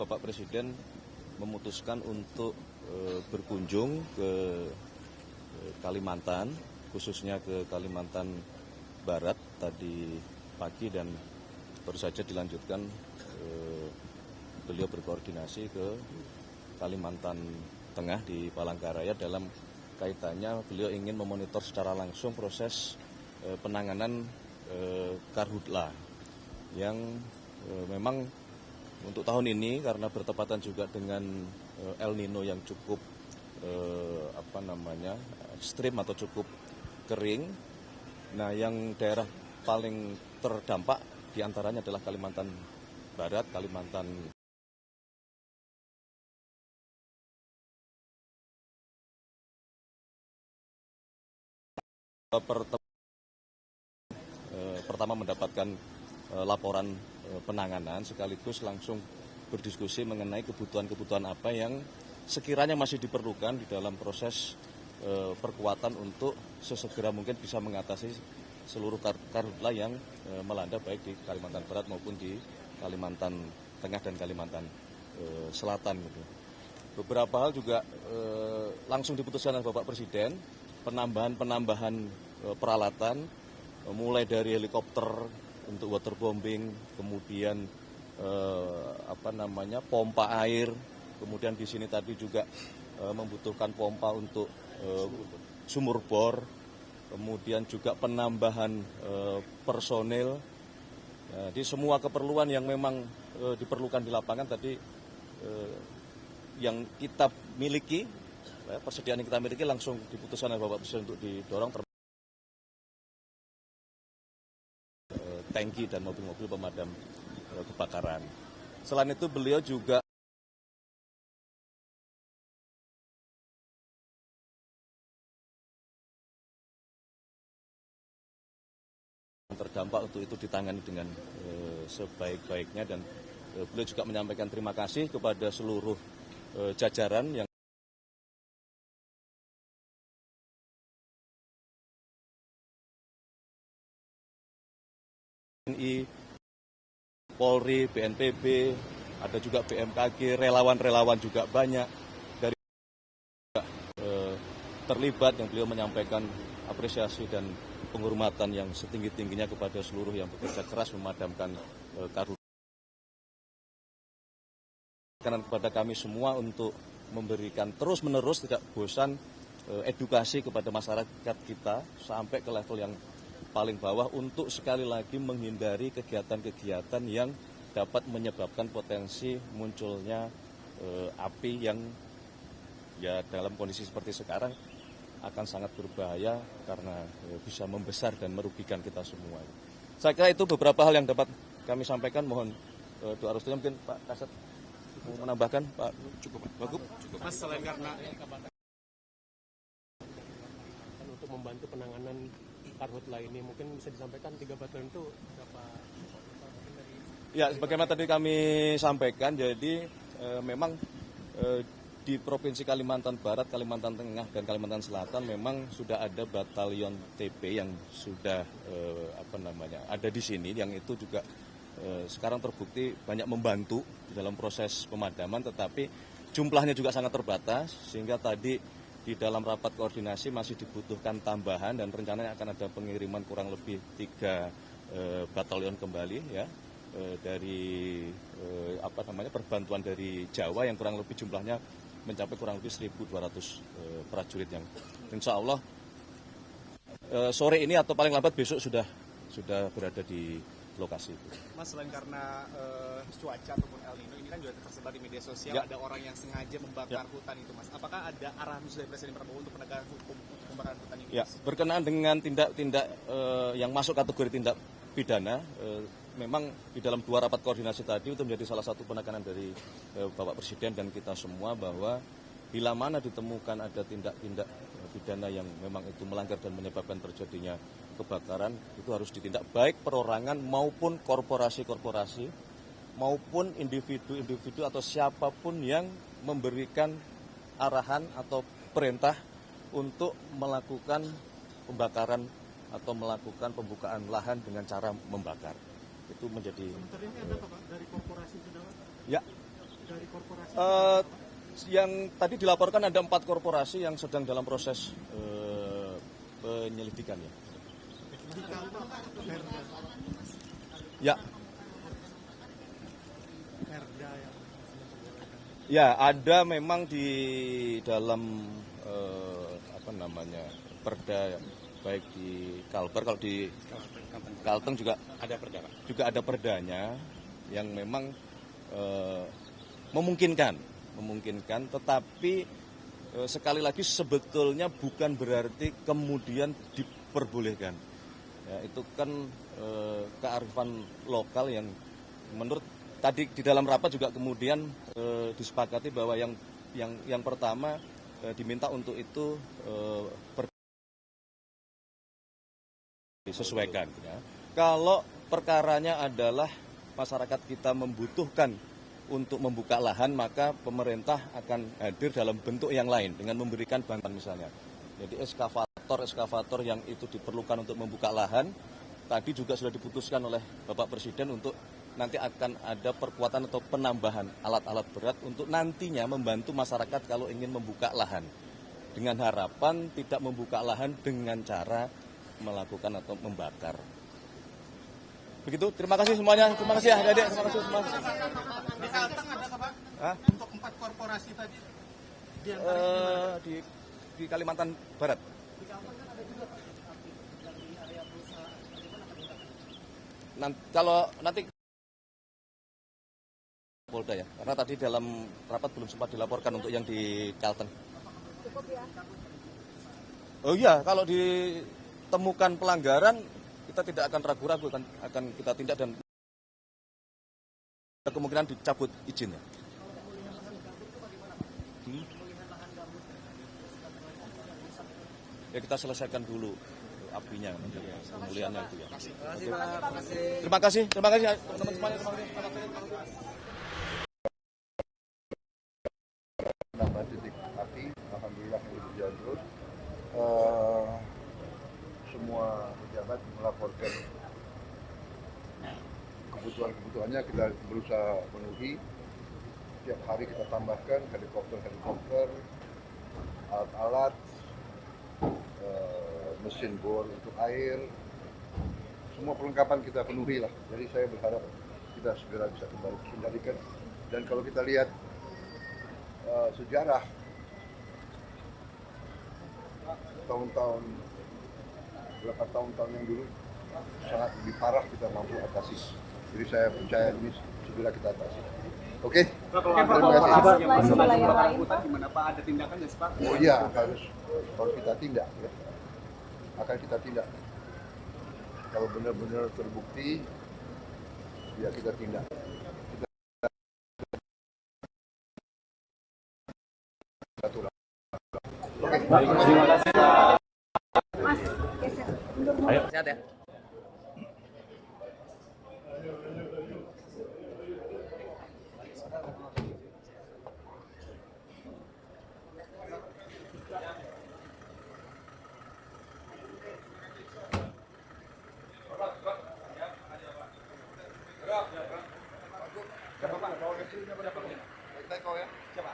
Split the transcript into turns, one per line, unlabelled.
Bapak Presiden memutuskan untuk berkunjung ke Kalimantan, khususnya ke Kalimantan Barat tadi pagi, dan baru saja dilanjutkan beliau berkoordinasi ke Kalimantan Tengah di Palangkaraya dalam kaitannya beliau ingin memonitor secara langsung proses penanganan karhutla yang memang untuk tahun ini karena bertepatan juga dengan El Nino yang cukup ekstrim atau cukup kering. Nah, yang daerah paling terdampak diantaranya adalah Kalimantan Barat, Kalimantan pertama mendapatkan laporan penanganan sekaligus langsung berdiskusi mengenai kebutuhan-kebutuhan apa yang sekiranya masih diperlukan di dalam proses perkuatan untuk sesegera mungkin bisa mengatasi seluruh karhutla yang melanda baik di Kalimantan Barat maupun di Kalimantan Tengah dan Kalimantan Selatan. Beberapa hal juga langsung diputuskan oleh Bapak Presiden, penambahan peralatan, mulai dari helikopter untuk waterbombing, kemudian pompa air, kemudian di sini tadi juga membutuhkan pompa untuk sumur bor, kemudian juga penambahan personil. Jadi semua keperluan yang memang diperlukan di lapangan tadi yang kita miliki, persediaan yang kita miliki langsung diputuskan oleh Bapak Presiden untuk didorong, tangki dan mobil-mobil pemadam kebakaran. Selain itu beliau juga terdampak untuk itu ditangani dengan sebaik-baiknya, dan beliau juga menyampaikan terima kasih kepada seluruh jajaran yang TNI, Polri, BNPB, ada juga BMKG, relawan-relawan juga banyak dari terlibat, yang beliau menyampaikan apresiasi dan penghormatan yang setinggi-tingginya kepada seluruh yang bekerja keras memadamkan karhutla. Kepada kami semua untuk memberikan terus-menerus tidak bosan edukasi kepada masyarakat kita sampai ke level yang paling bawah untuk sekali lagi menghindari kegiatan-kegiatan yang dapat menyebabkan potensi munculnya api yang ya dalam kondisi seperti sekarang akan sangat berbahaya karena bisa membesar dan merugikan kita semua. Saya kira itu beberapa hal yang dapat kami sampaikan. Mohon doa restunya. Mungkin Pak Kasat mau menambahkan, Pak? Cukup.
Mas, selain karena untuk membantu penanganan karhutla ini, mungkin bisa disampaikan 3 batalion itu berapa?
Ya, sebagaimana tadi kami sampaikan, jadi memang di Provinsi Kalimantan Barat, Kalimantan Tengah, dan Kalimantan Selatan memang sudah ada batalion TP yang sudah ada di sini, yang itu juga sekarang terbukti banyak membantu di dalam proses pemadaman, tetapi jumlahnya juga sangat terbatas, sehingga tadi di dalam rapat koordinasi masih dibutuhkan tambahan, dan rencananya akan ada pengiriman kurang lebih 3 batalion kembali ya dari perbantuan dari Jawa yang kurang lebih jumlahnya mencapai kurang lebih 1.200 prajurit yang insya Allah sore ini atau paling lambat besok sudah berada di lokasi.
Mas, selain karena cuaca ataupun El Nino ini kan juga tersebar di media sosial, ada orang yang sengaja membakar hutan itu, Mas. Apakah ada arahan khusus dari Presiden Prabowo untuk penegakan hukum untuk pembakaran hutan ini?
Ya, berkenaan dengan tindak-tindak yang masuk kategori tindak pidana, memang di dalam 2 rapat koordinasi tadi itu menjadi salah satu penekanan dari Bapak Presiden dan kita semua, bahwa bila mana ditemukan ada tindak-tindak pidana yang memang itu melanggar dan menyebabkan terjadinya kebakaran, itu harus ditindak baik perorangan maupun korporasi-korporasi maupun individu-individu atau siapapun yang memberikan arahan atau perintah untuk melakukan pembakaran atau melakukan pembukaan lahan dengan cara membakar. Itu menjadi
sementara ini ada Pak dari korporasi sudah?
Ya, Eh, yang tadi dilaporkan ada 4 korporasi yang sedang dalam proses penyelidikan ya. Ya. Ya, ada memang di dalam perda, baik di Kalbar, kalau di Kalteng juga ada perdanya yang memang memungkinkan, tetapi sekali lagi sebetulnya bukan berarti kemudian diperbolehkan. Ya, itu kan kearifan lokal yang menurut tadi di dalam rapat juga kemudian disepakati bahwa yang pertama diminta untuk itu disesuaikan. Ya. Kalau perkaranya adalah masyarakat kita membutuhkan untuk membuka lahan, maka pemerintah akan hadir dalam bentuk yang lain dengan memberikan bantuan misalnya. Jadi eskavator yang itu diperlukan untuk membuka lahan, tadi juga sudah diputuskan oleh Bapak Presiden untuk nanti akan ada perkuatan atau penambahan alat-alat berat untuk nantinya membantu masyarakat kalau ingin membuka lahan. Dengan harapan tidak membuka lahan dengan cara melakukan atau membakar. Begitu, terima kasih semuanya. Terima kasih adik-adik, terima kasih semua.
Di Kalteng ada Pak?
Hah?
Untuk 4 korporasi tadi?
Di Kalimantan Barat.
Di Kalteng kan ada juga dari area perusahaan.
Kalau nanti Polda ya, karena tadi dalam rapat belum sempat dilaporkan untuk yang di Kalteng.
Cukup ya?
Oh iya, kalau ditemukan pelanggaran, kita tidak akan ragu-ragu, akan kita tindak dan kemungkinan dicabut izinnya. Ya kita selesaikan dulu apinya, pemulihannya itu ya. Terima kasih teman-teman semuanya.
Nambah titik api, alhamdulillah ini berjalan terus. Semua pejabat melaporkan kebutuhannya, kita berusaha penuhi. Setiap hari kita tambahkan helikopter, alat-alat, mesin bor untuk air, semua perlengkapan kita penuhi lah. Jadi saya berharap kita segera bisa kembali kendalikan. Dan kalau kita lihat sejarah tahun-tahun, beberapa tahun-tahun yang dulu sangat lebih parah kita mampu atasi. Jadi saya percaya ini segera kita atasi. Oke? Terima kasih.
Gimana Pak? Ada tindakan nggak sih Pak?
Oh iya, harus kita tindak ya. Akan kita tindak. Kalau benar-benar terbukti, ya kita tindak.
Terima kasih. Mas, geser.
Ayo, sehat ya.
Siapa Pak? Bawa ke sini siapa? Baik-baik kau ya. Siapa?